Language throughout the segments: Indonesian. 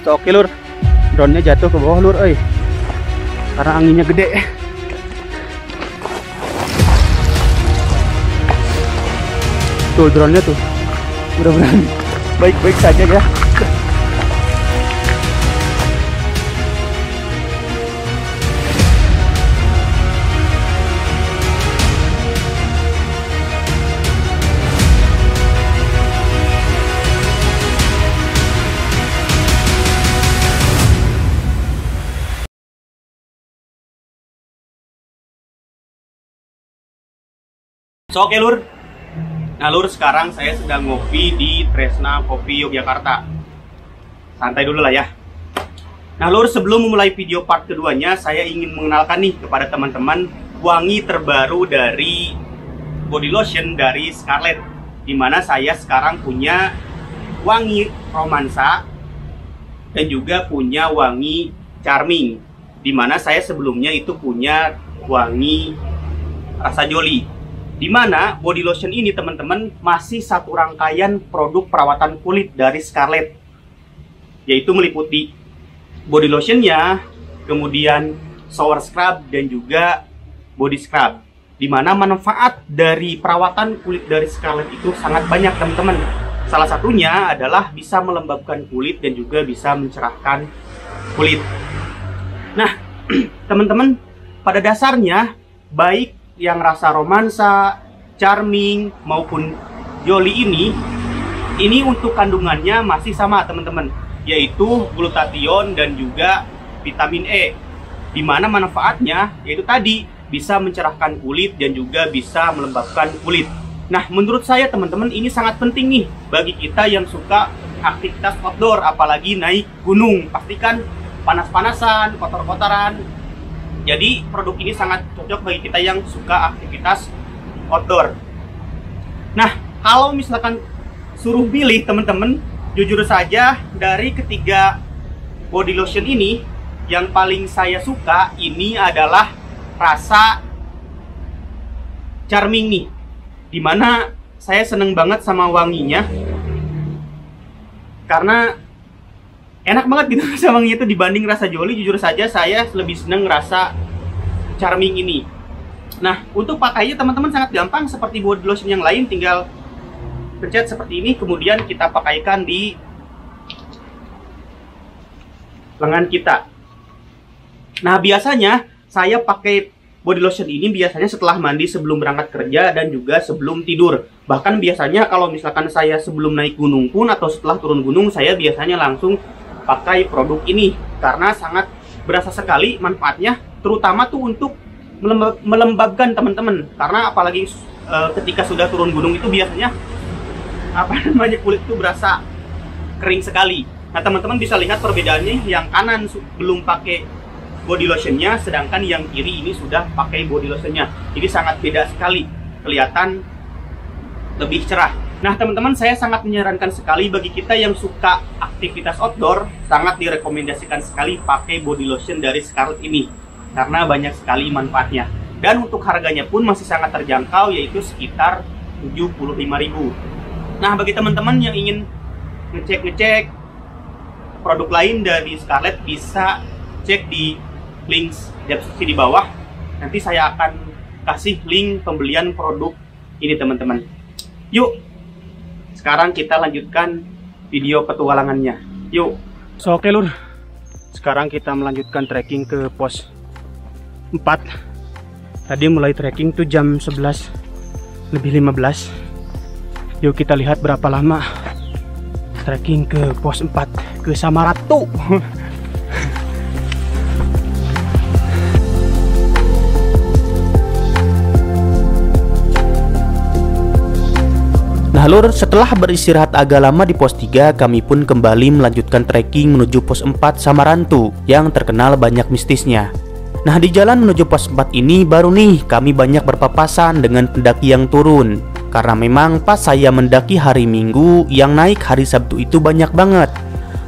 So, oke lur, drone-nya jatuh ke bawah lur, karena anginnya gede. Tuh drone-nya tuh, mudah-mudahan baik-baik saja ya. So, oke lur. Nah lur, sekarang saya sedang ngopi di Tresna Kopi Yogyakarta. Santai dulu lah ya. Nah lur, sebelum memulai video part keduanya, saya ingin mengenalkan nih kepada teman-teman wangi terbaru dari body lotion dari Scarlett. Dimana saya sekarang punya wangi romansa dan juga punya wangi charming. Dimana saya sebelumnya itu punya wangi rasa jolly. Dimana body lotion ini teman-teman masih satu rangkaian produk perawatan kulit dari Scarlett, yaitu meliputi body lotionnya, kemudian shower scrub dan juga body scrub. Dimana manfaat dari perawatan kulit dari Scarlett itu sangat banyak teman-teman. Salah satunya adalah bisa melembabkan kulit dan juga bisa mencerahkan kulit. Nah teman-teman, pada dasarnya baik yang rasa romansa, charming maupun jolly ini untuk kandungannya masih sama teman-teman, yaitu glutathione dan juga vitamin E. Dimana manfaatnya yaitu tadi bisa mencerahkan kulit dan juga bisa melembabkan kulit. Nah menurut saya teman-teman ini sangat penting nih bagi kita yang suka aktivitas outdoor, apalagi naik gunung. Pastikan panas-panasan, kotor-kotoran. Jadi produk ini sangat cocok bagi kita yang suka aktivitas outdoor. Nah, kalau misalkan suruh pilih teman-teman, jujur saja dari ketiga body lotion ini, yang paling saya suka ini adalah rasa charming nih. Dimana saya seneng banget sama wanginya, karena enak banget gitu rasa wangi itu dibanding rasa jolly. Jujur saja saya lebih seneng rasa charming ini. Nah untuk pakainya teman-teman sangat gampang, seperti body lotion yang lain, tinggal pencet seperti ini kemudian kita pakaikan di lengan kita. Nah biasanya saya pakai body lotion ini biasanya setelah mandi sebelum berangkat kerja dan juga sebelum tidur. Bahkan biasanya kalau misalkan saya sebelum naik gunung pun atau setelah turun gunung, saya biasanya langsung pakai produk ini karena sangat berasa sekali manfaatnya, terutama tuh untuk melembabkan teman-teman. Karena apalagi ketika sudah turun gunung itu biasanya kulit itu berasa kering sekali. Nah teman-teman bisa lihat perbedaannya, yang kanan belum pakai body lotionnya, sedangkan yang kiri ini sudah pakai body lotionnya. Jadi sangat beda sekali, kelihatan lebih cerah. Nah teman-teman, saya sangat menyarankan sekali bagi kita yang suka aktivitas outdoor, sangat direkomendasikan sekali pakai body lotion dari Scarlett ini, karena banyak sekali manfaatnya. Dan untuk harganya pun masih sangat terjangkau, yaitu sekitar 75.000. Nah bagi teman-teman yang ingin ngecek produk lain dari Scarlett, bisa cek di link deskripsi di bawah. Nanti saya akan kasih link pembelian produk ini teman-teman. Yuk sekarang kita lanjutkan video petualangannya. Yuk. So, oke lur, sekarang kita melanjutkan trekking ke pos 4. Tadi mulai trekking tuh jam 11 lebih 15. Yuk kita lihat berapa lama trekking ke pos 4, ke Samaratu. Nah lur, setelah beristirahat agak lama di pos 3, kami pun kembali melanjutkan trekking menuju pos 4 Samarantu yang terkenal banyak mistisnya. Nah di jalan menuju pos 4 ini baru nih kami banyak berpapasan dengan pendaki yang turun. Karena memang pas saya mendaki hari Minggu, yang naik hari Sabtu itu banyak banget.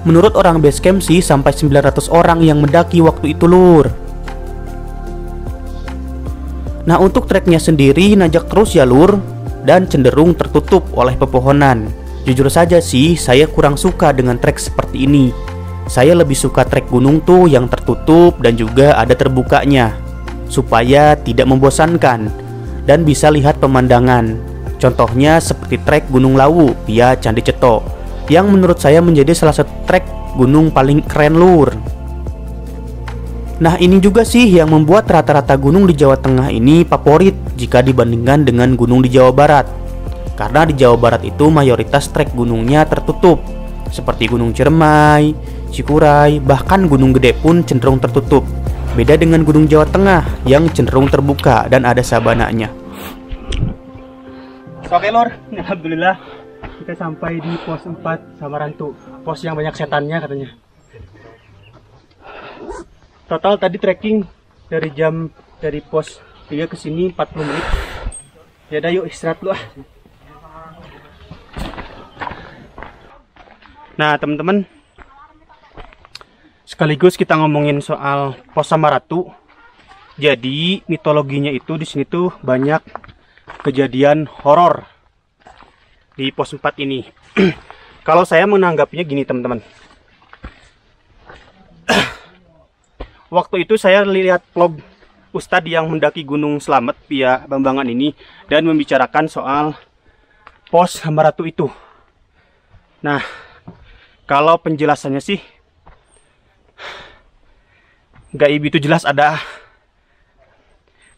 Menurut orang basecamp sih sampai 900 orang yang mendaki waktu itu lur. Nah untuk treknya sendiri nanjak terus ya lur, dan cenderung tertutup oleh pepohonan. Jujur saja sih saya kurang suka dengan trek seperti ini. Saya lebih suka trek gunung tuh yang tertutup dan juga ada terbukanya, supaya tidak membosankan dan bisa lihat pemandangan. Contohnya seperti trek Gunung Lawu via Candi Ceto, yang menurut saya menjadi salah satu trek gunung paling keren lur. Nah ini juga sih yang membuat rata-rata gunung di Jawa Tengah ini favorit jika dibandingkan dengan gunung di Jawa Barat. Karena di Jawa Barat itu mayoritas trek gunungnya tertutup, seperti Gunung Ciremai, Cikuray, bahkan Gunung Gede pun cenderung tertutup. Beda dengan Gunung Jawa Tengah yang cenderung terbuka dan ada sabananya. Oke lur, alhamdulillah kita sampai di pos 4 Samarantu, pos yang banyak setannya katanya. Total tadi trekking dari pos 3 ke sini 40 menit. Ya udah yuk istirahat dulu ah. Nah teman-teman, sekaligus kita ngomongin soal pos Samarantu. Jadi mitologinya itu di sini tuh banyak kejadian horor di pos 4 ini. Kalau saya menanggapinya gini teman-teman. Waktu itu saya lihat vlog Ustadz yang mendaki Gunung Slamet via Bambangan ini dan membicarakan soal pos Samarantu itu. Nah, kalau penjelasannya sih gaib itu jelas ada,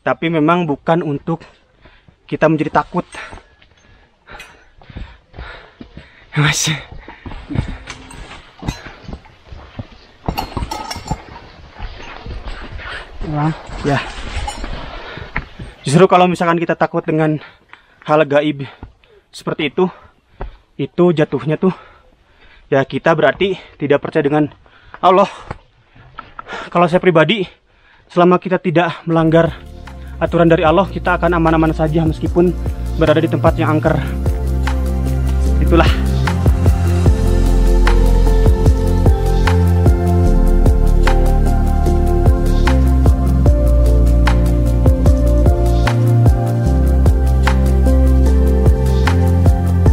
tapi memang bukan untuk kita menjadi takut. Mas. Wah, ya. Justru kalau misalkan kita takut dengan hal gaib seperti itu jatuhnya tuh ya kita berarti tidak percaya dengan Allah. Kalau saya pribadi, selama kita tidak melanggar aturan dari Allah, kita akan aman-aman saja meskipun berada di tempat yang angker. Itulah.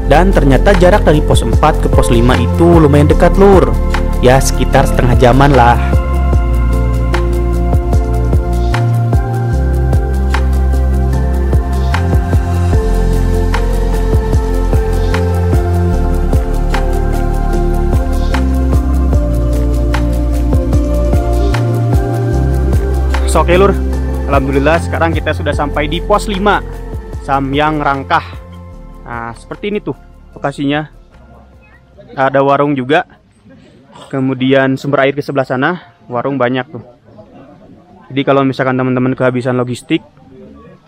Dan ternyata jarak dari pos 4 ke pos 5 itu lumayan dekat lur. Ya sekitar setengah jaman lah. So, oke lur, alhamdulillah sekarang kita sudah sampai di pos 5 Samyang Rangkah. Nah seperti ini tuh lokasinya. Ada warung juga, kemudian sumber air ke sebelah sana, warung banyak tuh. Jadi kalau misalkan teman-teman kehabisan logistik,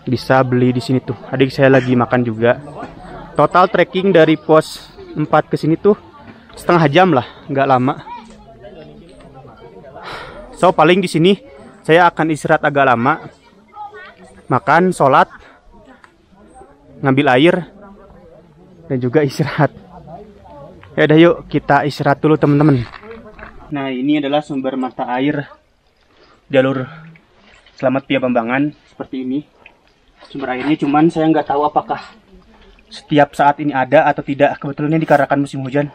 bisa beli di sini tuh. Adik saya lagi makan juga. Total trekking dari pos 4 ke sini tuh setengah jam lah, nggak lama. So paling di sini saya akan istirahat agak lama, makan, sholat, ngambil air, dan juga istirahat. Ya udah yuk kita istirahat dulu teman-teman. Nah ini adalah sumber mata air jalur Slamet via Bambangan seperti ini. Sumber airnya cuman saya nggak tahu apakah setiap saat ini ada atau tidak. Kebetulan ini dikarenakan musim hujan.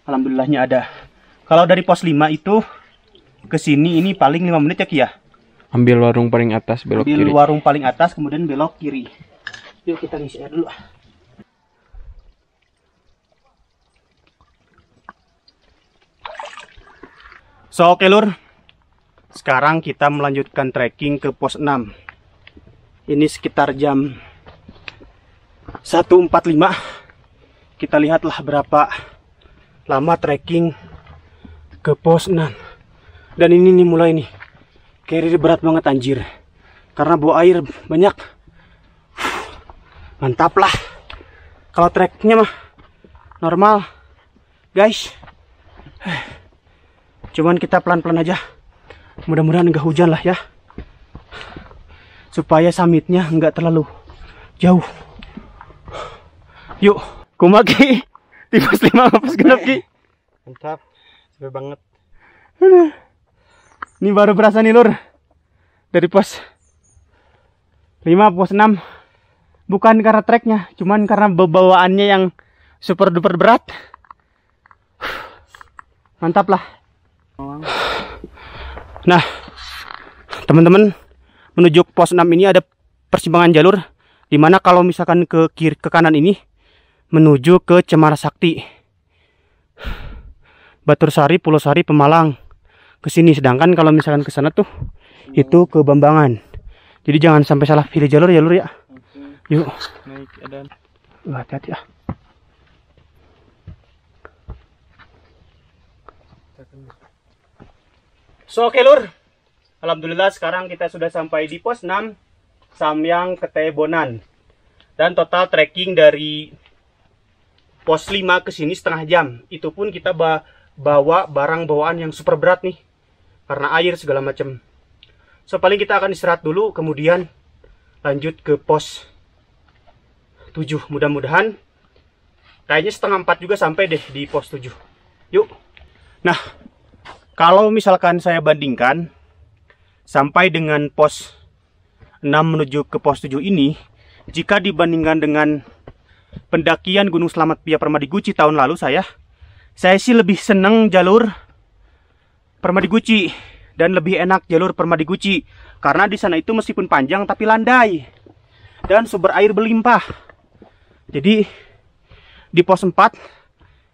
Alhamdulillahnya ada. Kalau dari pos 5 itu ke sini ini paling 5 menit ya Ki ya. Ambil warung paling atas, belok kiri. Ambil warung paling atas kemudian belok kiri. Yuk kita ngisi air dulu. So oke lur, sekarang kita melanjutkan trekking ke pos 6. Ini sekitar jam 1.45. Kita lihatlah berapa lama trekking ke pos 6. Dan ini nih mulai nih, carry berat banget anjir, karena bawa air banyak. Mantap lah. Kalau treknya mah normal guys. Cuman kita pelan-pelan aja. Mudah-mudahan nggak hujan lah ya. Supaya summitnya nggak terlalu jauh. Yuk, kumaki. Di pos 5 pas genap Ki. Mantap. Seru banget. Ini baru berasa nih lur. Dari pos 5 pos 6. Bukan karena treknya, cuman karena bawaannya yang super duper berat. Mantap lah. Nah, teman-teman, menuju pos 6 ini ada persimpangan jalur, dimana kalau misalkan ke kiri ke kanan ini menuju ke Cemara Sakti, Batursari, Pulau Sari, Pemalang ke sini. Sedangkan kalau misalkan ke sana tuh itu ke Bambangan. Jadi jangan sampai salah pilih jalur ya lur ya. Yuk. Naik ada. Hati-hati ya. So, oke lur. Alhamdulillah sekarang kita sudah sampai di pos 6 Samyang Ketebonan. Dan total trekking dari pos 5 ke sini setengah jam. Itu pun kita bawa barang bawaan yang super berat nih. Karena air segala macam. So, paling kita akan istirahat dulu, kemudian lanjut ke pos 7. Mudah-mudahan kayaknya setengah 4 juga sampai deh di pos 7. Yuk. Nah, kalau misalkan saya bandingkan sampai dengan pos 6 menuju ke pos 7 ini, jika dibandingkan dengan pendakian Gunung Selamat Pia Permadi Guci tahun lalu, saya sih lebih seneng jalur Permadi Guci dan lebih enak jalur Permadi Guci karena di sana itu meskipun panjang tapi landai dan sumber air berlimpah. Jadi di pos 4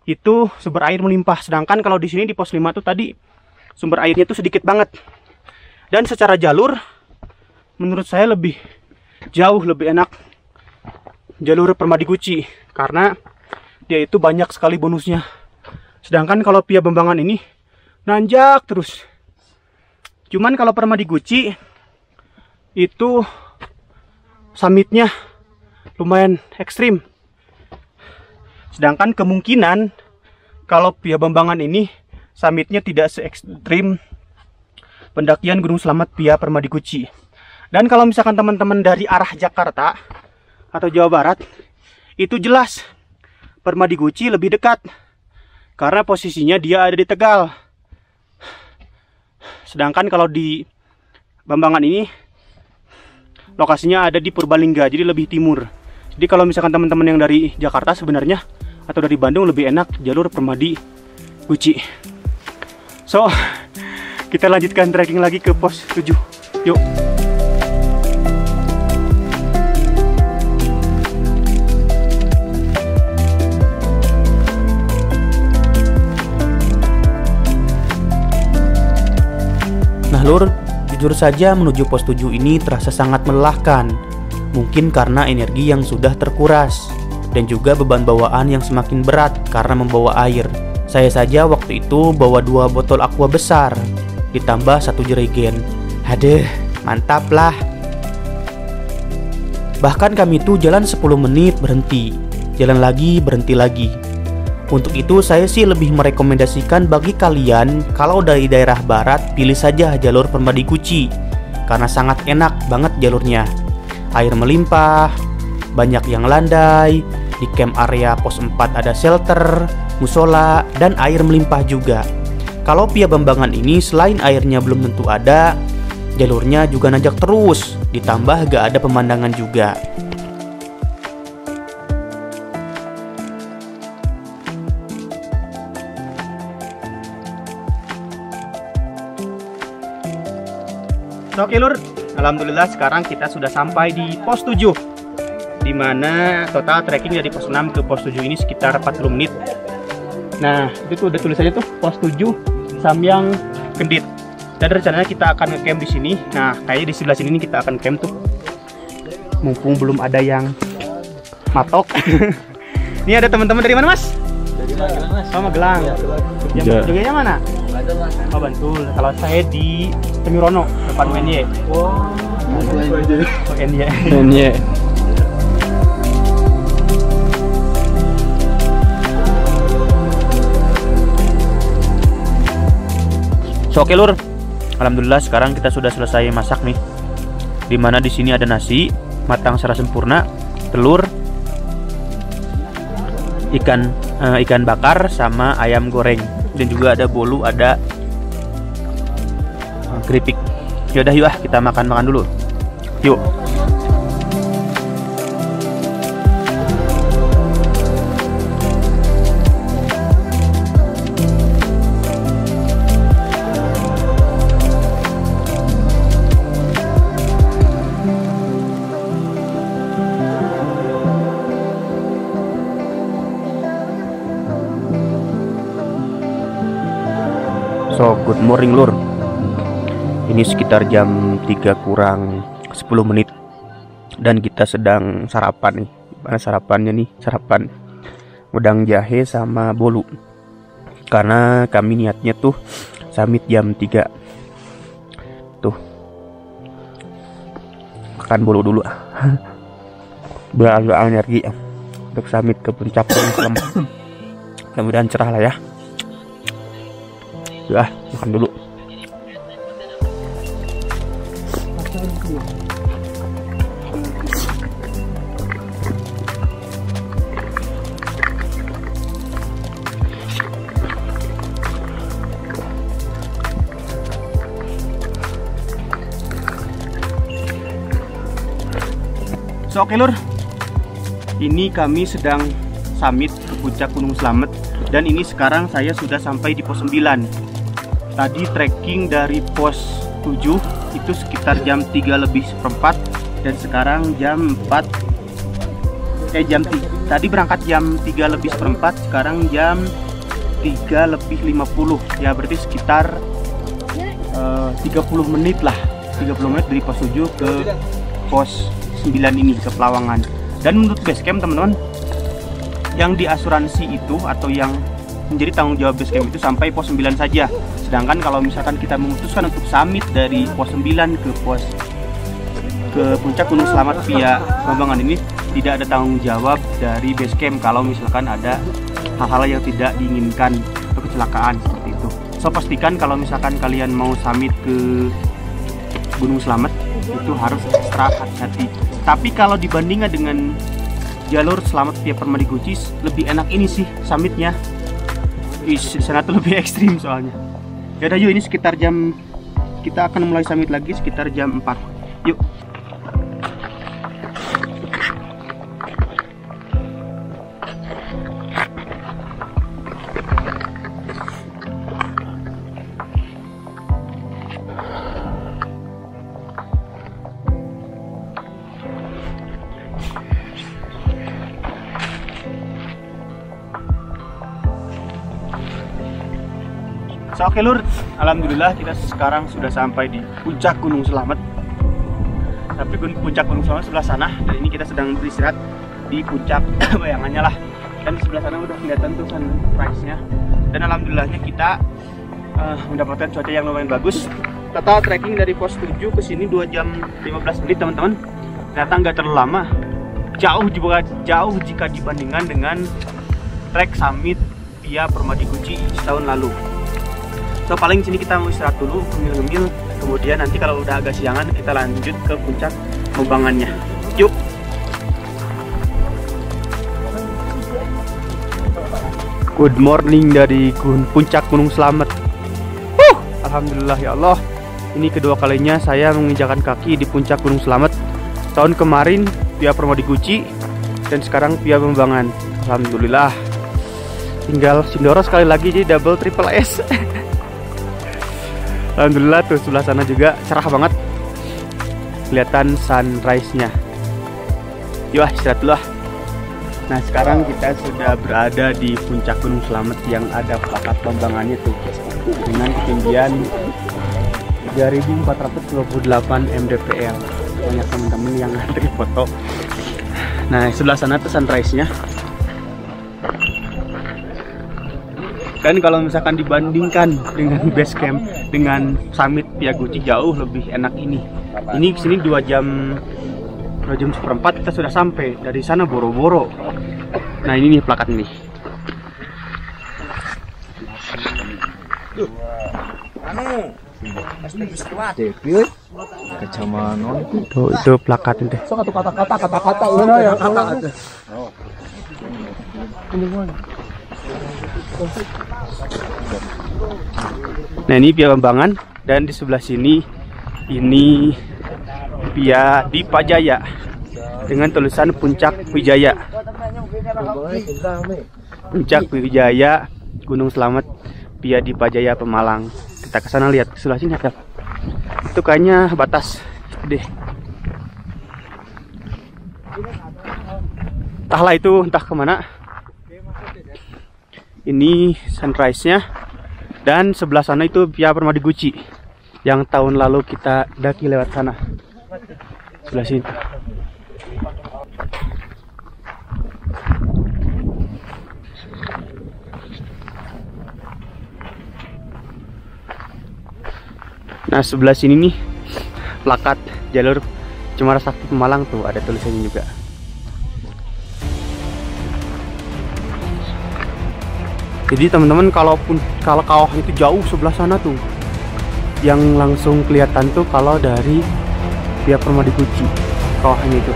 itu sumber air melimpah, sedangkan kalau di sini di pos 5 tuh tadi sumber airnya tuh sedikit banget. Dan secara jalur menurut saya jauh lebih enak jalur Permadi Guci karena dia itu banyak sekali bonusnya. Sedangkan kalau Pia Bambangan ini nanjak terus. Cuman kalau Permadi Guci itu summitnya lumayan ekstrim. Sedangkan kemungkinan kalau Pia Bambangan ini summitnya tidak se ekstrim pendakian Gunung Selamat Pia Permadi Guci. Dan kalau misalkan teman-teman dari arah Jakarta atau Jawa Barat, itu jelas Permadi Guci lebih dekat karena posisinya dia ada di Tegal. Sedangkan kalau di Bambangan ini lokasinya ada di Purbalingga, jadi lebih timur. Jadi kalau misalkan teman-teman yang dari Jakarta sebenarnya atau dari Bandung lebih enak jalur Permadi Guci. So, kita lanjutkan trekking lagi ke pos 7. Yuk. Nah lur, jujur saja menuju pos 7 ini terasa sangat melelahkan. Mungkin karena energi yang sudah terkuras dan juga beban bawaan yang semakin berat karena membawa air. Saya saja waktu itu bawa 2 botol aqua besar ditambah 1 jerigen. Aduh, mantap lah. Bahkan kami tuh jalan 10 menit berhenti, jalan lagi berhenti lagi. Untuk itu saya sih lebih merekomendasikan bagi kalian kalau dari daerah barat pilih saja jalur Permadi Guci karena sangat enak banget jalurnya. Air melimpah, banyak yang landai, di camp area pos 4 ada shelter, musola, dan air melimpah juga. Kalau Pia Bambangan ini selain airnya belum tentu ada, jalurnya juga nanjak terus, ditambah gak ada pemandangan juga. Oke lur, alhamdulillah sekarang kita sudah sampai di pos 7, dimana total trekking dari pos 6 ke pos 7 ini sekitar 40 menit. Nah, itu tuh udah tulisannya tuh pos 7 Samyang Kendit. Dan rencananya kita akan ngecamp di sini. Nah, kayaknya di sebelah sini nih kita akan camp tuh. Mumpung belum ada yang matok. Ini ada teman-teman dari mana, Mas? Dari Magelang, Mas. Oh, Magelang. Jogja mana? Oh, Bantul. Kalau saya di Temirono, depan UNY. Oh, UNY. UNY. So, oke lur, alhamdulillah sekarang kita sudah selesai masak nih. Dimana di sini ada nasi matang secara sempurna, telur, ikan bakar sama ayam goreng, dan juga ada bolu, ada keripik. Yaudah yuk kita makan dulu. Yuk. So, good morning lur. Ini sekitar jam 3 kurang 10 menit dan kita sedang sarapan nih. Mana sarapannya nih? Sarapan udang jahe sama bolu. Karena kami niatnya tuh summit jam 3. Tuh. Makan bolu dulu. Biar agak energi untuk summit ke puncak Gunung Slamet. Mudah-mudahan cerah lah ya. Makan dulu. So, oke lur, ini kami sedang summit ke puncak Gunung Slamet. Dan ini sekarang saya sudah sampai di pos 9. Tadi trekking dari pos 7 itu sekitar jam 3:04. Dan sekarang jam 4. Tadi berangkat jam 3:04. Sekarang jam 3:50. Ya berarti sekitar 30 menit lah. 30 menit dari pos 7 ke pos 9 ini, ke Pelawangan. Dan menurut basecamp teman-teman, yang diasuransi itu atau yang menjadi tanggung jawab basecamp itu sampai pos 9 saja. Sedangkan kalau misalkan kita memutuskan untuk summit dari pos 9 ke puncak Gunung Slamet via Bambangan ini, tidak ada tanggung jawab dari basecamp kalau misalkan ada hal-hal yang tidak diinginkan atau kecelakaan seperti itu. So, pastikan kalau misalkan kalian mau summit ke Gunung Slamet itu harus ekstra hati-hati. Tapi kalau dibandingkan dengan jalur Slamet via Permadi Guci, lebih enak ini sih summitnya. Di sana tuh lebih ekstrim soalnya. Yaudah yuk, ini sekitar jam, kita akan mulai summit lagi sekitar jam 4. Yuk. So, oke lur, alhamdulillah kita sekarang sudah sampai di puncak Gunung Slamet. Tapi puncak Gunung Slamet sebelah sana, dan ini kita sedang beristirahat di puncak bayangannya lah. Dan di sebelah sana udah kelihatan tuh sunrise-nya. Dan alhamdulillahnya kita mendapatkan cuaca yang lumayan bagus. Total trekking dari pos 7 ke sini 2 jam 15 menit teman-teman. Ternyata nggak terlalu lama. Jauh jika dibandingkan dengan trek summit via Permadi Guci tahun lalu. So, paling sini kita mau istirahat dulu, ngemil-ngemil. Kemudian nanti kalau udah agak siangan kita lanjut ke puncak Bambangannya. Yuk. Good morning dari puncak Gunung Slamet. Alhamdulillah ya Allah. Ini kedua kalinya saya menginjakan kaki di puncak Gunung Slamet. Tahun kemarin via Permadi Guci dan sekarang via Bambangan. Alhamdulillah. Tinggal Sindoro sekali lagi jadi double triple S. Alhamdulillah tuh sebelah sana juga cerah banget, kelihatan sunrise-nya. Yuk istirahat dulu. Nah, sekarang kita sudah berada di puncak Gunung Slamet yang ada plakat Bambangannya tuh, dengan ketinggian 3428 mdpl. Banyak teman-teman yang ngantri foto. Nah, sebelah sana tuh sunrise-nya. Dan kalau misalkan dibandingkan dengan base camp, dengan summit via Guci, jauh lebih enak ini. Ini kesini 2 jam 1/4 kita sudah sampai. Dari sana boro-boro. Nah, ini nih plakat ini. Itu plakat itu. Nah, ini via Bambangan, dan di sebelah sini ini via Dipajaya dengan tulisan Puncak Wijaya. Puncak Wijaya Gunung Slamet via Dipajaya Pemalang. Kita ke sana lihat, ke sebelah sini ada. Itu kayaknya batas deh. Entahlah itu, entah kemana. Ini sunrise-nya. Dan sebelah sana itu Via Permadi Gucci yang tahun lalu kita daki lewat sana. Sebelah sini. Nah, sebelah sini nih plakat jalur Cemara Sakti Pemalang tuh, ada tulisannya juga. Jadi teman-teman, kalau kawah itu jauh sebelah sana tuh, yang langsung kelihatan tuh kalau dari Via Permadi Gucci kawahnya itu.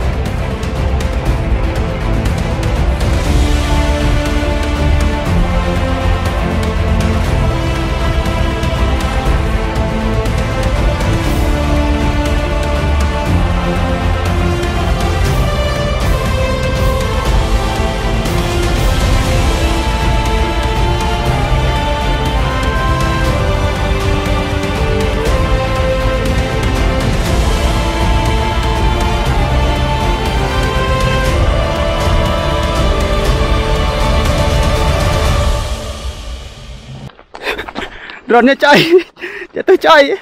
Drone-nya coy, jatuh coy.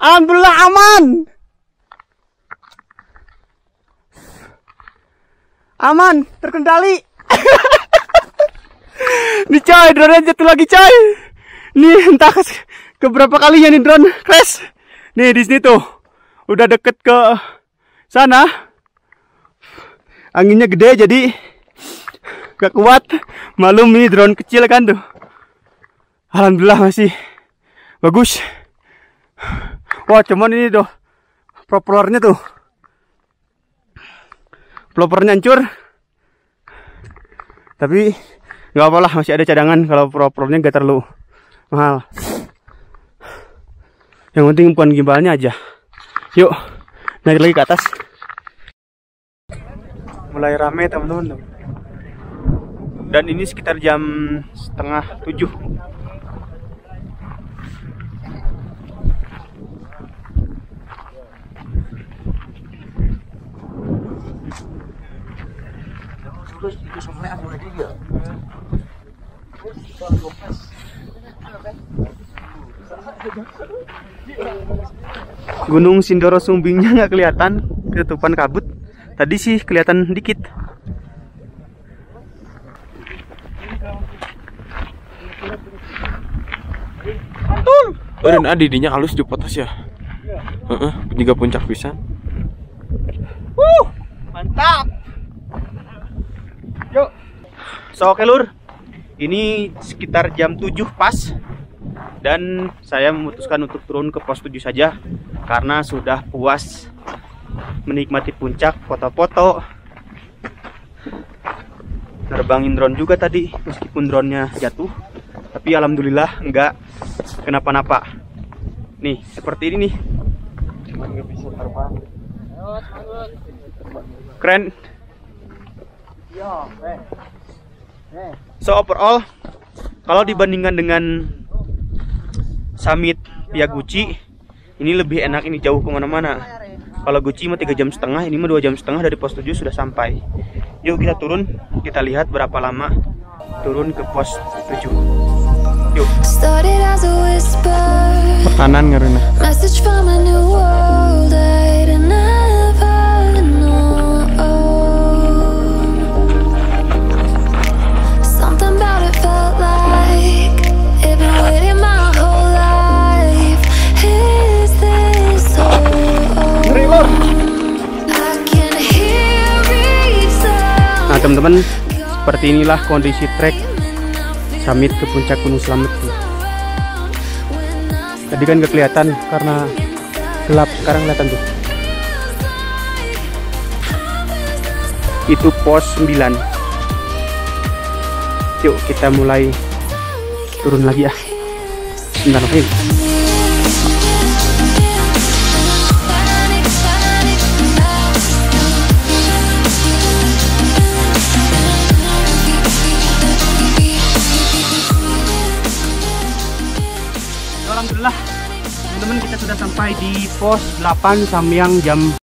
Alhamdulillah aman. Aman, terkendali. Nih coy, drone jatuh lagi coy. Nih entah keberapa kalinya nih drone crash. Nih di sini tuh, udah deket ke sana. Anginnya gede jadi gak kuat. Malum nih drone kecil kan tuh. Alhamdulillah masih bagus. Wah cuman ini tuh propellernya tuh. Propernya hancur, tapi nggak apalah, masih ada cadangan kalau propernya nggak terlalu mahal. Yang penting bukan gimbalnya aja. Yuk naik lagi ke atas. Mulai rame teman-teman. Dan ini sekitar jam 6:30. Gunung Sindoro Sumbingnya nggak kelihatan, ketutupan kabut. Tadi sih kelihatan dikit. Oh, dan adidinya halus di potas ya. Juga puncak bisa. Mantap. Yuk. So, oke lur. Ini sekitar jam 7 pas. Dan saya memutuskan untuk turun ke pos 7 saja karena sudah puas menikmati puncak, foto-foto, terbangin drone juga tadi meskipun drone-nya jatuh, tapi alhamdulillah enggak kenapa-napa. Nih seperti ini nih, nggak bisa terbang. Keren. So overall, kalau dibandingkan dengan summit Via Gucci, ini lebih enak, ini jauh kemana-mana. Kalau Gucci mah 3,5 jam, ini mah 2,5 jam dari pos 7 sudah sampai. Yuk kita turun, kita lihat berapa lama turun ke pos 7. Yuk. Kanan ngerena. Nah teman-teman, seperti inilah kondisi trek summit ke puncak Gunung Slamet. Tadi kan gak kelihatan karena gelap, sekarang kelihatan tuh. Itu pos 9. Yuk kita mulai turun lagi ya. Bentar lagi. alhamdulillah teman-teman kita sudah sampai di pos 8 Samyang jam